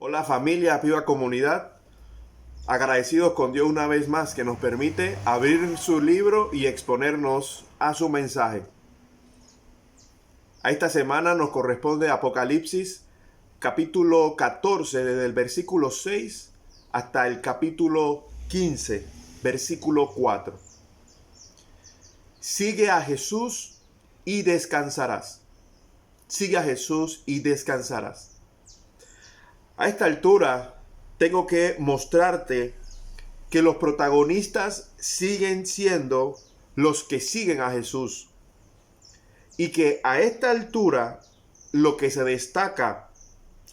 Hola familia, viva comunidad. Agradecidos con Dios una vez más que nos permite abrir su libro y exponernos a su mensaje. A esta semana nos corresponde Apocalipsis capítulo 14 desde el versículo 6 hasta el capítulo 15, versículo 4. Sigue a Jesús y descansarás. Sigue a Jesús y descansarás. A esta altura tengo que mostrarte que los protagonistas siguen siendo los que siguen a Jesús. Y que a esta altura lo que se destaca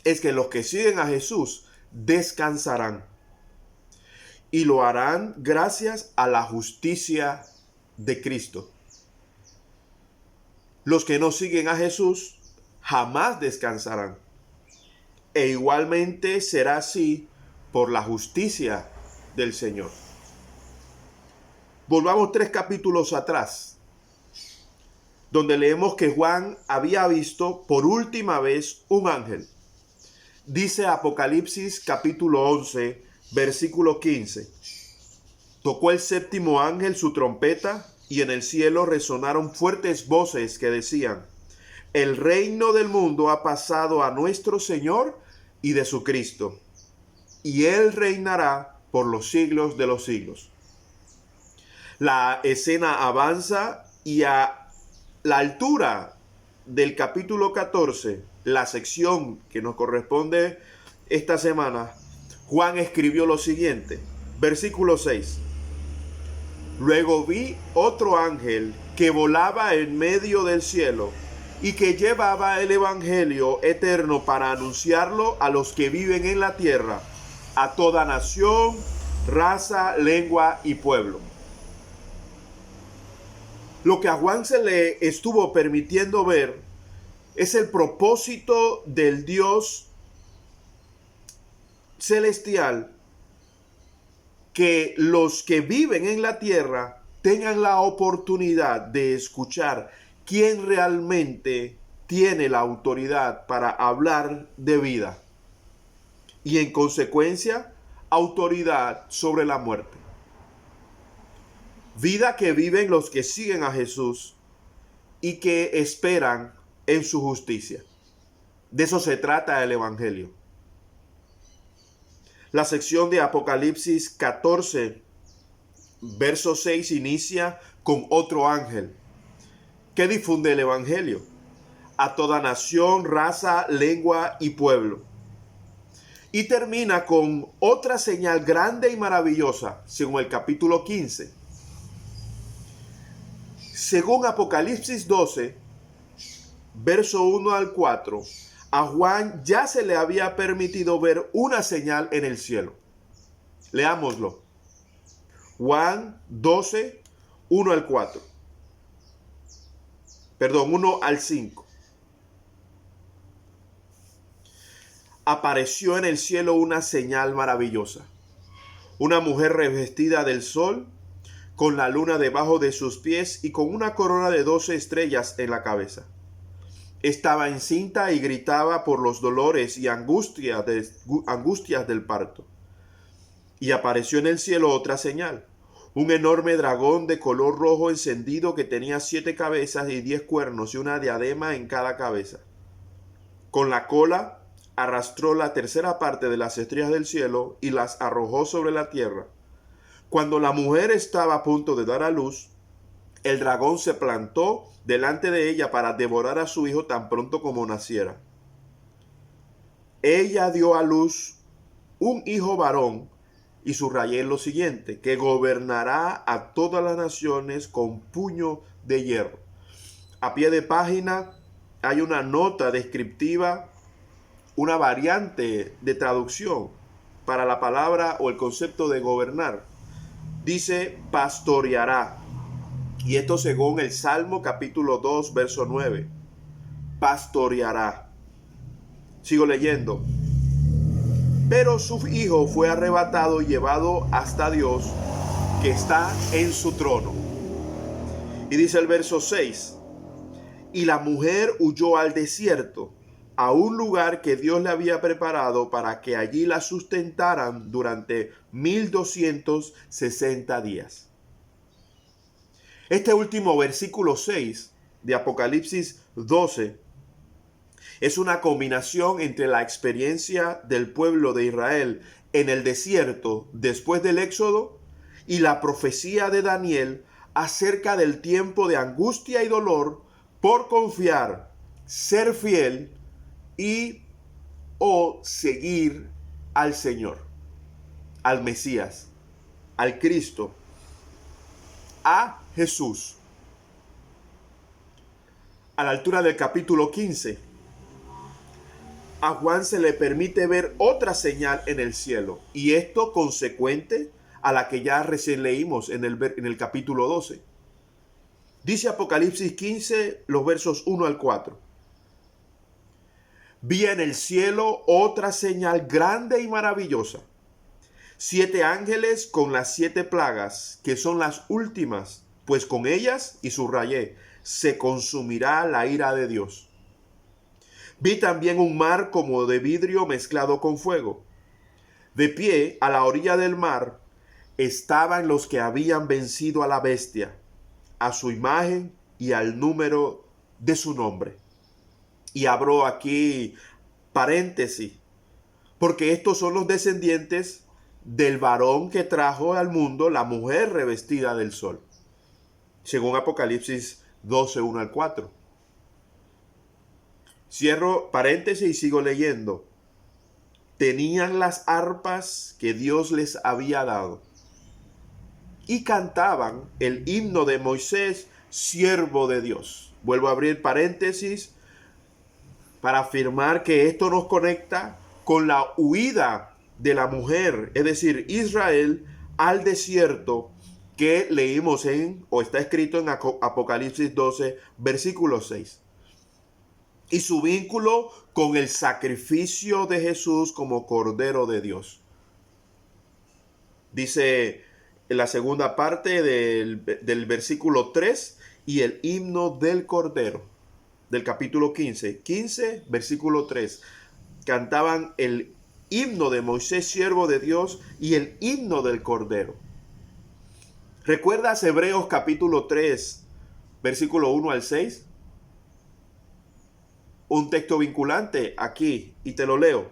es que los que siguen a Jesús descansarán. Y lo harán gracias a la justicia de Cristo. Los que no siguen a Jesús jamás descansarán. E igualmente será así por la justicia del Señor. Volvamos 3 capítulos atrás, donde leemos que Juan había visto por última vez un ángel. Dice Apocalipsis capítulo 11, versículo 15. Tocó el séptimo ángel su trompeta y en el cielo resonaron fuertes voces que decían: el reino del mundo ha pasado a nuestro Señor y de su Cristo, y Él reinará por los siglos de los siglos. La escena avanza y a la altura del capítulo 14, la sección que nos corresponde esta semana, Juan escribió lo siguiente, versículo 6. Luego vi otro ángel que volaba en medio del cielo y que llevaba el evangelio eterno para anunciarlo a los que viven en la tierra, a toda nación, raza, lengua y pueblo. Lo que a Juan se le estuvo permitiendo ver es el propósito del Dios celestial, que los que viven en la tierra tengan la oportunidad de escuchar quién realmente tiene la autoridad para hablar de vida y en consecuencia autoridad sobre la muerte. Vida que viven los que siguen a Jesús y que esperan en su justicia. De eso se trata el Evangelio. La sección de Apocalipsis 14, verso 6 inicia con otro ángel que difunde el Evangelio a toda nación, raza, lengua y pueblo. Y termina con otra señal grande y maravillosa, según el capítulo 15. Según Apocalipsis 12, verso 1 al 4, a Juan ya se le había permitido ver una señal en el cielo. Leámoslo. Juan 12, 1 al 4. Perdón, 1 al 5. Apareció en el cielo una señal maravillosa. Una mujer revestida del sol, con la luna debajo de sus pies y con una corona de 12 estrellas en la cabeza. Estaba encinta y gritaba por los dolores y angustias del parto. Y apareció en el cielo otra señal. Un enorme dragón de color rojo encendido que tenía 7 cabezas y 10 cuernos y una diadema en cada cabeza. Con la cola arrastró la tercera parte de las estrellas del cielo y las arrojó sobre la tierra. Cuando la mujer estaba a punto de dar a luz, el dragón se plantó delante de ella para devorar a su hijo tan pronto como naciera. Ella dio a luz un hijo varón, y subrayé lo siguiente, que gobernará a todas las naciones con puño de hierro. A pie de página hay una nota descriptiva, una variante de traducción para la palabra o el concepto de gobernar. Dice pastoreará. Y esto según el Salmo capítulo 2, verso 9. Pastoreará. Sigo leyendo. Pero su hijo fue arrebatado y llevado hasta Dios, que está en su trono. Y dice el verso 6. Y la mujer huyó al desierto, a un lugar que Dios le había preparado para que allí la sustentaran durante 1260 días. Este último versículo 6 de Apocalipsis 12 es una combinación entre la experiencia del pueblo de Israel en el desierto después del Éxodo y la profecía de Daniel acerca del tiempo de angustia y dolor por confiar, ser fiel y o seguir al Señor, al Mesías, al Cristo, a Jesús. A la altura del capítulo 15, a Juan se le permite ver otra señal en el cielo, y esto consecuente a la que ya recién leímos en el capítulo 12. Dice Apocalipsis 15, los versos 1 al 4. Vi en el cielo otra señal grande y maravillosa. 7 ángeles con las 7 plagas, que son las últimas, pues con ellas, y subrayé, se consumirá la ira de Dios. Vi también un mar como de vidrio mezclado con fuego. De pie a la orilla del mar estaban los que habían vencido a la bestia, a su imagen y al número de su nombre. Y abro aquí paréntesis, porque estos son los descendientes del varón que trajo al mundo la mujer revestida del sol, según Apocalipsis 12, 1 al 4. Cierro paréntesis y sigo leyendo. Tenían las arpas que Dios les había dado y cantaban el himno de Moisés, siervo de Dios. Vuelvo a abrir paréntesis para afirmar que esto nos conecta con la huida de la mujer, es decir, Israel al desierto, que leímos o está escrito en Apocalipsis 12, versículo 6. Y su vínculo con el sacrificio de Jesús como Cordero de Dios. Dice en la segunda parte del versículo 3, y el himno del Cordero, del capítulo 15, versículo 3. Cantaban el himno de Moisés, siervo de Dios, y el himno del Cordero. ¿Recuerdas Hebreos capítulo 3, versículo 1 al 6? Un texto vinculante aquí, y te lo leo.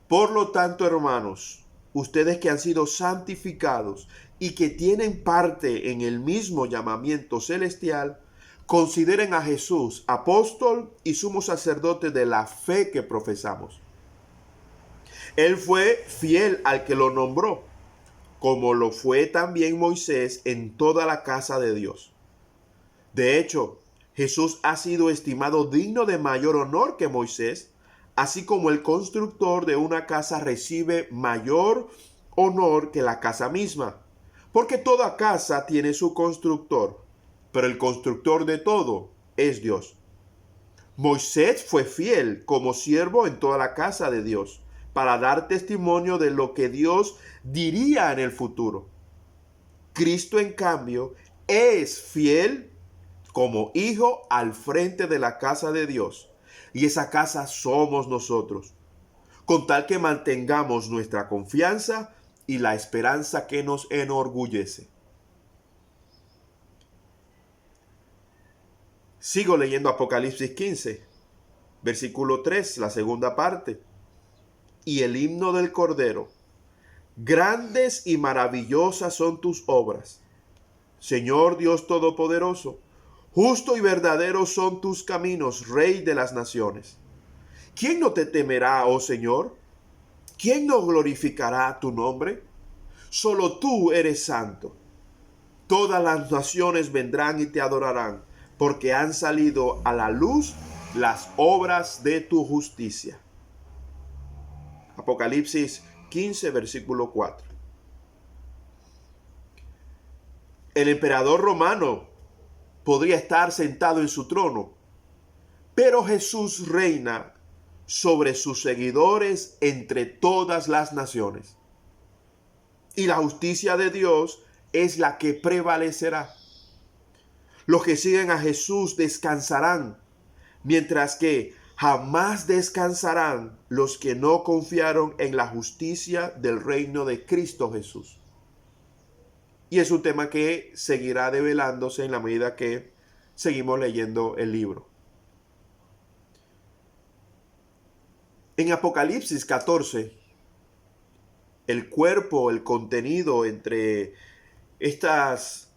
Por lo tanto, hermanos, ustedes que han sido santificados y que tienen parte en el mismo llamamiento celestial, consideren a Jesús, apóstol y sumo sacerdote de la fe que profesamos. Él fue fiel al que lo nombró, como lo fue también Moisés en toda la casa de Dios. De hecho, Jesús ha sido estimado digno de mayor honor que Moisés, así como el constructor de una casa recibe mayor honor que la casa misma, porque toda casa tiene su constructor, pero el constructor de todo es Dios. Moisés fue fiel como siervo en toda la casa de Dios, para dar testimonio de lo que Dios diría en el futuro. Cristo, en cambio, es fiel como hijo al frente de la casa de Dios, y esa casa somos nosotros, con tal que mantengamos nuestra confianza y la esperanza que nos enorgullece. Sigo leyendo Apocalipsis 15, versículo 3, la segunda parte. Y el himno del Cordero. Grandes y maravillosas son tus obras, Señor Dios Todopoderoso. Justo y verdadero son tus caminos, Rey de las naciones. ¿Quién no te temerá, oh Señor? ¿Quién no glorificará tu nombre? Solo tú eres santo. Todas las naciones vendrán y te adorarán, porque han salido a la luz las obras de tu justicia. Apocalipsis 15, versículo 4. El emperador romano podría estar sentado en su trono, pero Jesús reina sobre sus seguidores entre todas las naciones. Y la justicia de Dios es la que prevalecerá. Los que siguen a Jesús descansarán, mientras que Jamás descansarán los que no confiaron en la justicia del reino de Cristo Jesús. Y es un tema que seguirá develándose en la medida que seguimos leyendo el libro. En Apocalipsis 14, el cuerpo, el contenido entre estas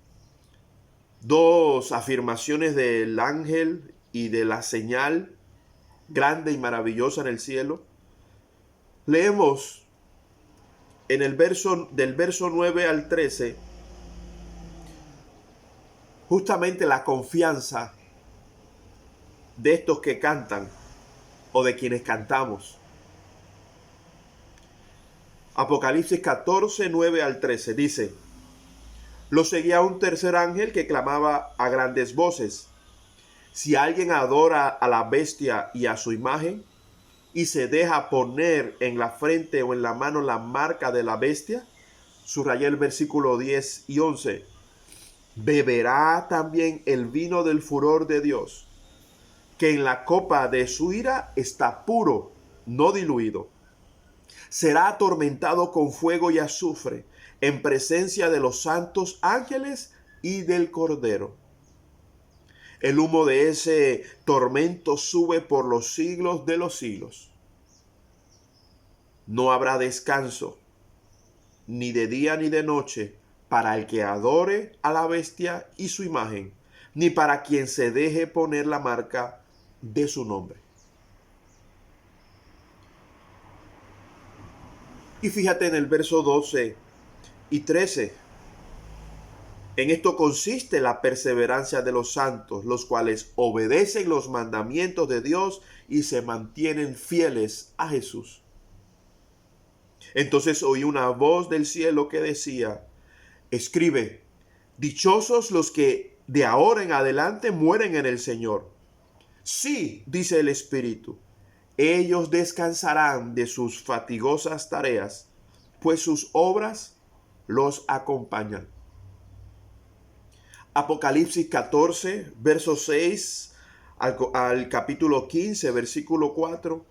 dos afirmaciones del ángel y de la señal grande y maravillosa en el cielo, leemos en el del verso 9 al 13 justamente la confianza de estos que cantan o de quienes cantamos. Apocalipsis 14, 9 al 13 dice: lo seguía un tercer ángel que clamaba a grandes voces: si alguien adora a la bestia y a su imagen, y se deja poner en la frente o en la mano la marca de la bestia, subrayé el versículo 10 y 11, beberá también el vino del furor de Dios, que en la copa de su ira está puro, no diluido. Será atormentado con fuego y azufre, en presencia de los santos ángeles y del Cordero. El humo de ese tormento sube por los siglos de los siglos. No habrá descanso, ni de día ni de noche, para el que adore a la bestia y su imagen, ni para quien se deje poner la marca de su nombre. Y fíjate en el verso 12 y 13. En esto consiste la perseverancia de los santos, los cuales obedecen los mandamientos de Dios y se mantienen fieles a Jesús. Entonces oí una voz del cielo que decía: escribe, dichosos los que de ahora en adelante mueren en el Señor. Sí, dice el Espíritu, ellos descansarán de sus fatigosas tareas, pues sus obras los acompañan. Apocalipsis 14, verso 6 al capítulo 15, versículo 4,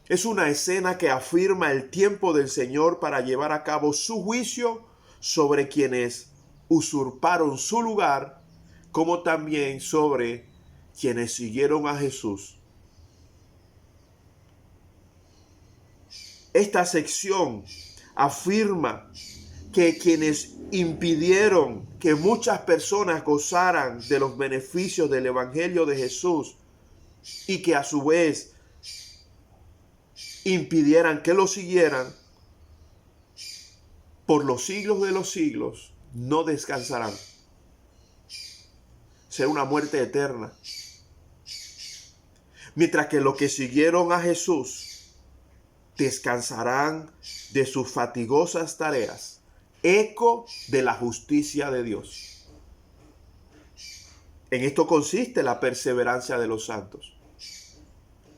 es una escena que afirma el tiempo del Señor para llevar a cabo su juicio sobre quienes usurparon su lugar, como también sobre quienes siguieron a Jesús. Esta sección afirma que quienes impidieron que muchas personas gozaran de los beneficios del Evangelio de Jesús y que a su vez impidieran que lo siguieran, por los siglos de los siglos no descansarán. Será una muerte eterna. Mientras que los que siguieron a Jesús descansarán de sus fatigosas tareas, eco de la justicia de Dios. En esto consiste la perseverancia de los santos,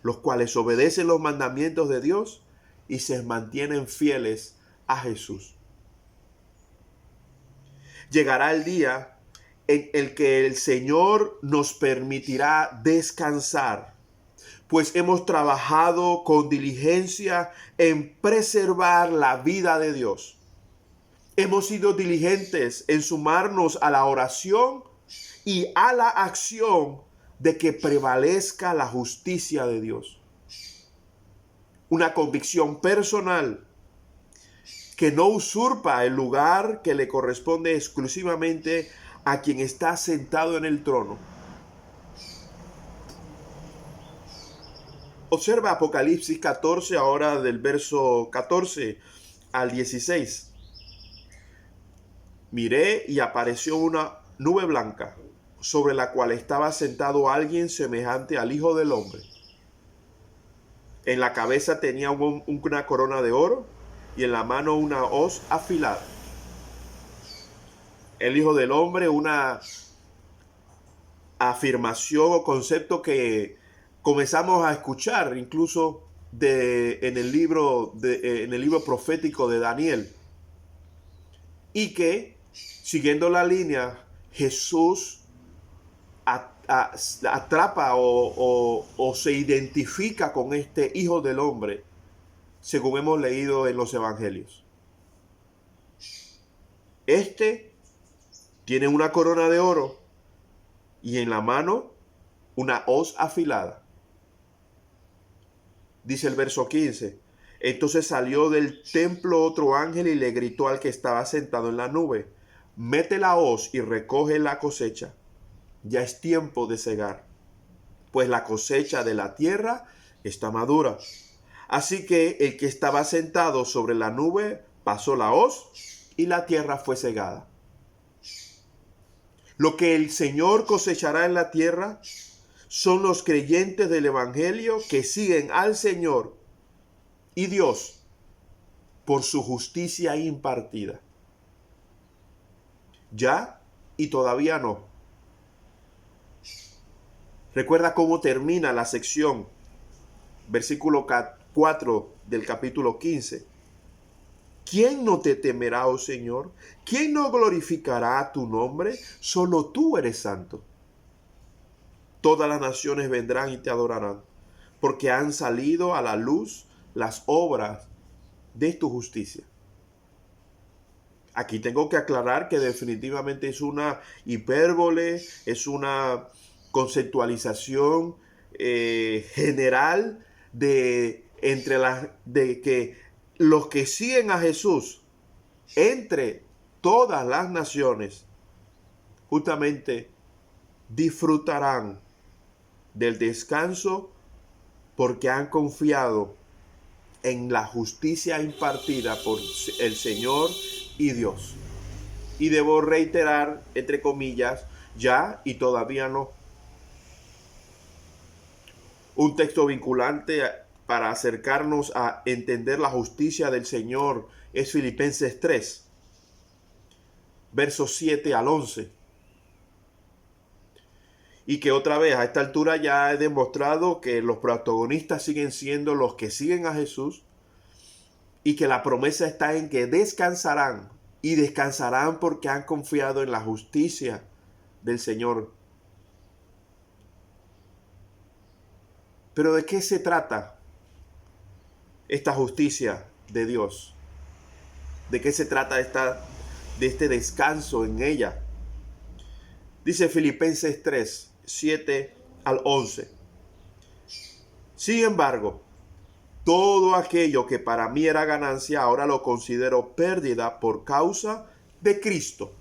los cuales obedecen los mandamientos de Dios y se mantienen fieles a Jesús. Llegará el día en el que el Señor nos permitirá descansar, pues hemos trabajado con diligencia en preservar la vida de Dios. Hemos sido diligentes en sumarnos a la oración y a la acción de que prevalezca la justicia de Dios. Una convicción personal que no usurpa el lugar que le corresponde exclusivamente a quien está sentado en el trono. Observa Apocalipsis 14, ahora del verso 14 al 16. Miré y apareció una nube blanca, sobre la cual estaba sentado alguien semejante al Hijo del Hombre. En la cabeza tenía una corona de oro y en la mano una hoz afilada. El Hijo del Hombre, una afirmación o concepto que comenzamos a escuchar incluso en el libro profético de Daniel, y que, siguiendo la línea, Jesús atrapa o se identifica con este Hijo del Hombre, según hemos leído en los evangelios. Este tiene una corona de oro y en la mano una hoz afilada. Dice el verso 15. Entonces salió del templo otro ángel y le gritó al que estaba sentado en la nube: mete la hoz y recoge la cosecha. Ya es tiempo de cegar, pues la cosecha de la tierra está madura. Así que el que estaba sentado sobre la nube pasó la hoz y la tierra fue cegada. Lo que el Señor cosechará en la tierra son los creyentes del Evangelio que siguen al Señor y Dios por su justicia impartida. Ya y todavía no. Recuerda cómo termina la sección, versículo 4 del capítulo 15. ¿Quién no te temerá, oh Señor? ¿Quién no glorificará tu nombre? Solo tú eres santo. Todas las naciones vendrán y te adorarán, porque han salido a la luz las obras de tu justicia. Aquí tengo que aclarar que definitivamente es una hipérbole, es una conceptualización general de que los que siguen a Jesús entre todas las naciones justamente disfrutarán del descanso porque han confiado en la justicia impartida por el Señor y Dios. Y debo reiterar, entre comillas, ya y todavía no. Un texto vinculante para acercarnos a entender la justicia del Señor es Filipenses 3, versos 7 al 11. Y que otra vez a esta altura ya he demostrado que los protagonistas siguen siendo los que siguen a Jesús y que la promesa está en que descansarán y descansarán porque han confiado en la justicia del Señor. Pero ¿de qué se trata esta justicia de Dios? ¿De qué se trata de este descanso en ella? Dice Filipenses 3, 7 al 11. Sin embargo, todo aquello que para mí era ganancia, ahora lo considero pérdida por causa de Cristo.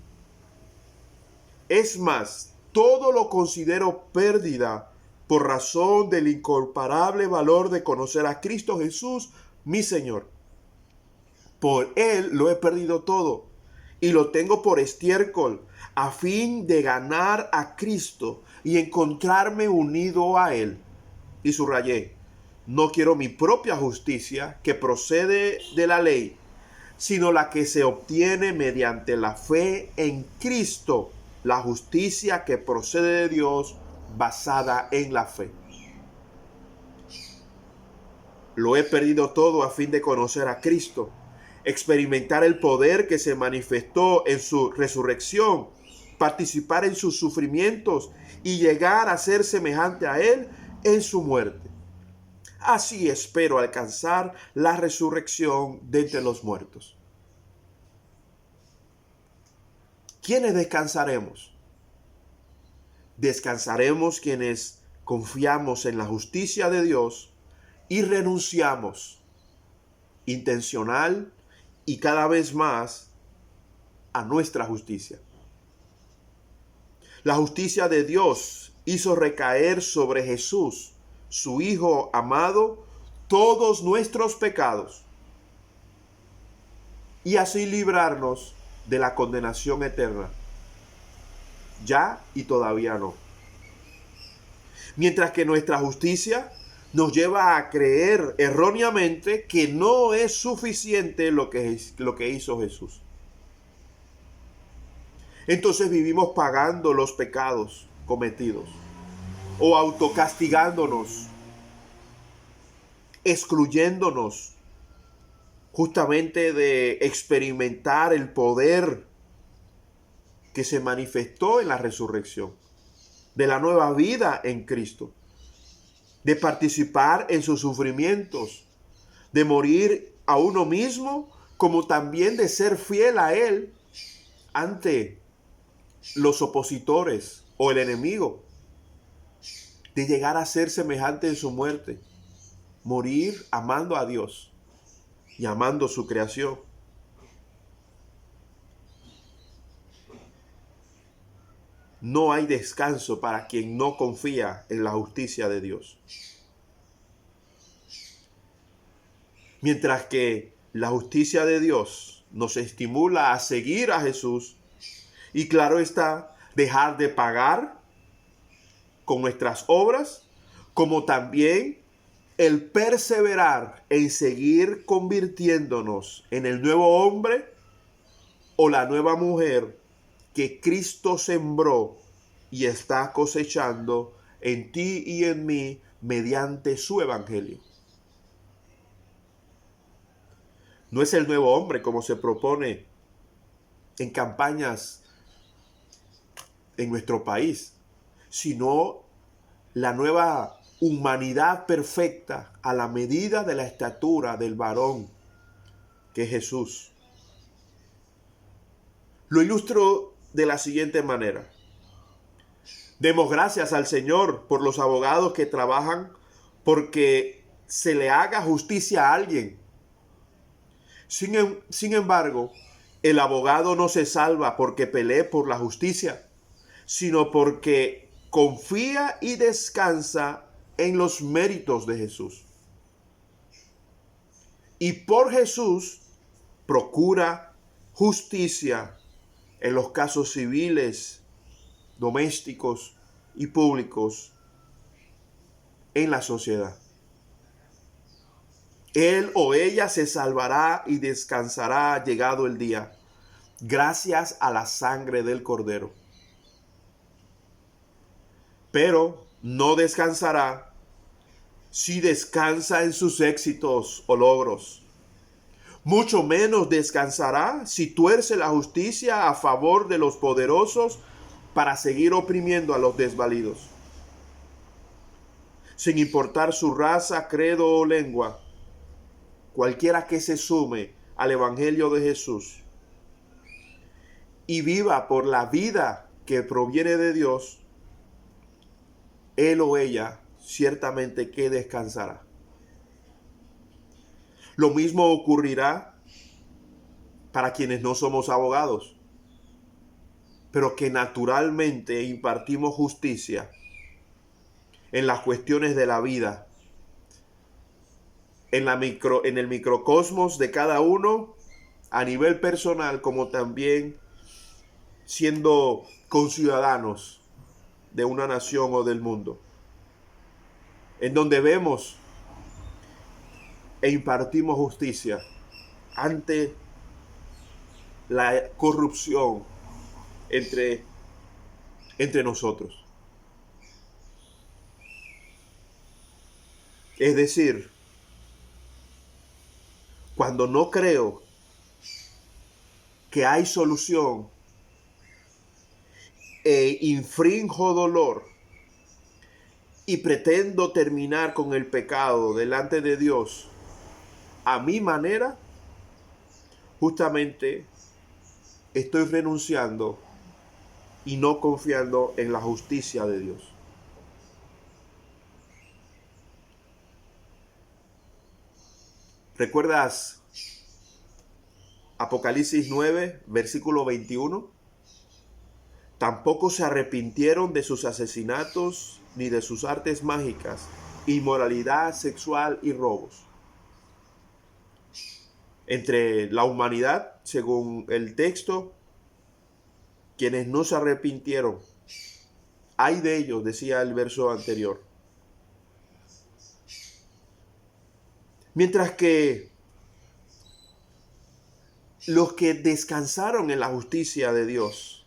Es más, todo lo considero pérdida por razón del incomparable valor de conocer a Cristo Jesús, mi Señor. Por Él lo he perdido todo y lo tengo por estiércol, a fin de ganar a Cristo y encontrarme unido a Él. Y subrayé: no quiero mi propia justicia que procede de la ley, sino la que se obtiene mediante la fe en Cristo, la justicia que procede de Dios basada en la fe. Lo he perdido todo a fin de conocer a Cristo, experimentar el poder que se manifestó en su resurrección, participar en sus sufrimientos y llegar a ser semejante a Él en su muerte. Así espero alcanzar la resurrección de entre los muertos. ¿Quiénes descansaremos? Descansaremos quienes confiamos en la justicia de Dios y renunciamos intencional y cada vez más a nuestra justicia. La justicia de Dios hizo recaer sobre Jesús, su Hijo amado, todos nuestros pecados y así librarnos de la condenación eterna. Ya y todavía no. Mientras que nuestra justicia nos lleva a creer erróneamente que no es suficiente lo que hizo Jesús. Entonces vivimos pagando los pecados cometidos o autocastigándonos, excluyéndonos justamente de experimentar el poder que se manifestó en la resurrección. de la nueva vida en Cristo, de participar en sus sufrimientos, de morir a uno mismo, como también de ser fiel a Él ante los opositores o el enemigo, de llegar a ser semejante en su muerte, morir amando a Dios y amando su creación. No hay descanso para quien no confía en la justicia de Dios. Mientras que la justicia de Dios nos estimula a seguir a Jesús y, claro está, dejar de pagar con nuestras obras, como también el perseverar en seguir convirtiéndonos en el nuevo hombre o la nueva mujer que Cristo sembró y está cosechando en ti y en mí mediante su evangelio. No es el nuevo hombre como se propone en campañas en nuestro país, sino la nueva humanidad perfecta a la medida de la estatura del varón que es Jesús. Lo ilustro de la siguiente manera. Demos gracias al Señor por los abogados que trabajan porque se le haga justicia a alguien. Sin embargo, el abogado no se salva porque pelee por la justicia, sino porque confía y descansa en los méritos de Jesús. Y por Jesús procura justicia en los casos civiles, domésticos y públicos en la sociedad. Él o ella se salvará y descansará llegado el día, gracias a la sangre del Cordero. Pero no descansará si descansa en sus éxitos o logros. Mucho menos descansará si tuerce la justicia a favor de los poderosos para seguir oprimiendo a los desvalidos. Sin importar su raza, credo o lengua, cualquiera que se sume al Evangelio de Jesús y viva por la vida que proviene de Dios, él o ella ciertamente que descansará. Lo mismo ocurrirá para quienes no somos abogados, pero que naturalmente impartimos justicia en las cuestiones de la vida, en el microcosmos de cada uno, a nivel personal, como también siendo conciudadanos de una nación o del mundo, en donde vemos e impartimos justicia ante la corrupción entre nosotros. Es decir, cuando no creo que hay solución e infrinjo dolor y pretendo terminar con el pecado delante de Dios a mi manera, justamente estoy renunciando y no confiando en la justicia de Dios. ¿Recuerdas Apocalipsis 9, versículo 21? Tampoco se arrepintieron de sus asesinatos ni de sus artes mágicas, inmoralidad sexual y robos. Entre la humanidad, según el texto, quienes no se arrepintieron, ay de ellos, decía el verso anterior. Mientras que los que descansaron en la justicia de Dios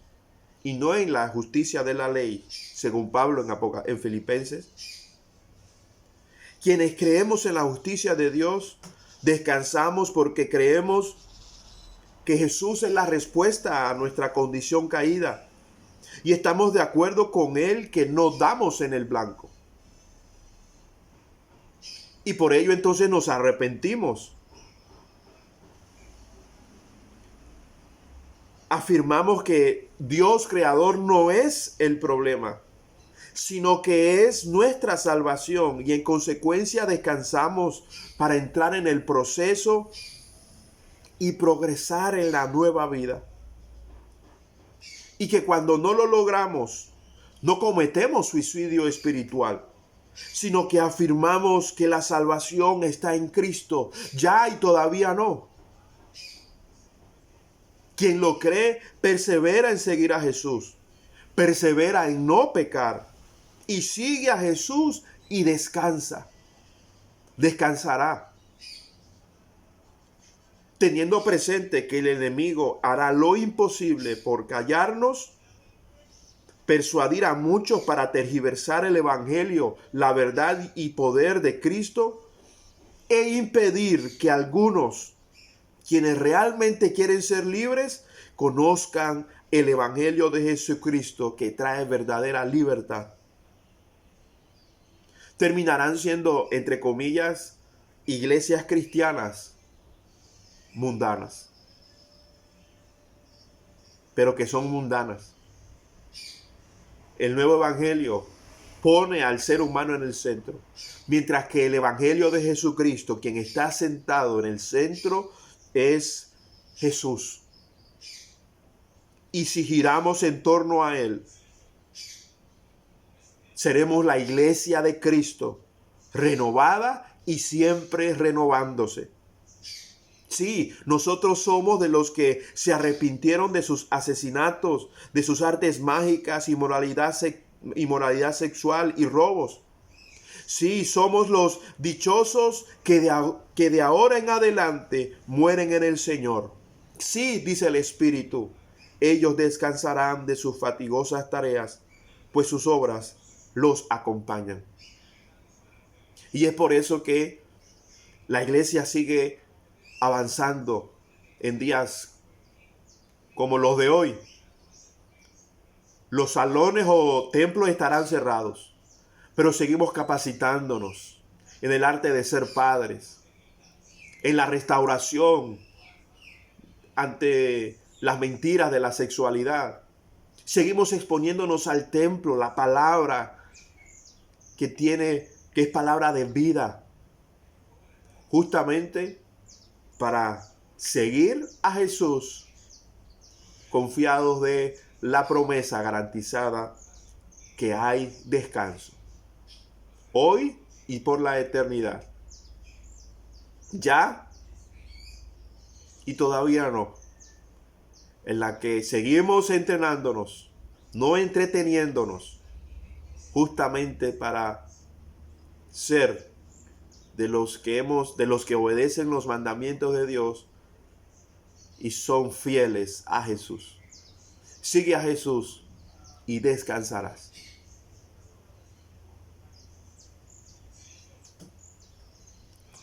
y no en la justicia de la ley, según Pablo en Filipenses, quienes creemos en la justicia de Dios, descansamos porque creemos que Jesús es la respuesta a nuestra condición caída, y estamos de acuerdo con Él que no damos en el blanco. Y por ello entonces nos arrepentimos. Afirmamos que Dios creador no es el problema, sino que es nuestra salvación, y en consecuencia descansamos para entrar en el proceso y progresar en la nueva vida. Y que cuando no lo logramos, no cometemos suicidio espiritual, sino que afirmamos que la salvación está en Cristo, ya y todavía no. Quien lo cree persevera en seguir a Jesús, persevera en no pecar y sigue a Jesús y descansa. Descansará, teniendo presente que el enemigo hará lo imposible por callarnos, persuadir a muchos para tergiversar el evangelio, la verdad y poder de Cristo, e impedir que algunos, quienes realmente quieren ser libres, conozcan el evangelio de Jesucristo que trae verdadera libertad. Terminarán siendo, entre comillas, iglesias cristianas mundanas, pero que son mundanas. El nuevo evangelio pone al ser humano en el centro, mientras que el evangelio de Jesucristo, quien está sentado en el centro, es Jesús. Y si giramos en torno a Él, seremos la iglesia de Cristo, renovada y siempre renovándose. Sí, nosotros somos de los que se arrepintieron de sus asesinatos, de sus artes mágicas, inmoralidad sexual y robos. Sí, somos los dichosos que de ahora en adelante mueren en el Señor. Sí, dice el Espíritu, ellos descansarán de sus fatigosas tareas, pues sus obras los acompañan. Y es por eso que la iglesia sigue avanzando en días como los de hoy. Los salones o templos estarán cerrados, pero seguimos capacitándonos en el arte de ser padres, en la restauración ante las mentiras de la sexualidad. Seguimos exponiéndonos al templo, la palabra que es palabra de vida, justamente para seguir a Jesús, confiados de la promesa garantizada que hay descanso, hoy y por la eternidad. Ya y todavía no, en la que seguimos entrenándonos, no entreteniéndonos, justamente para ser de los que obedecen los mandamientos de Dios y son fieles a Jesús. Sigue a Jesús y descansarás.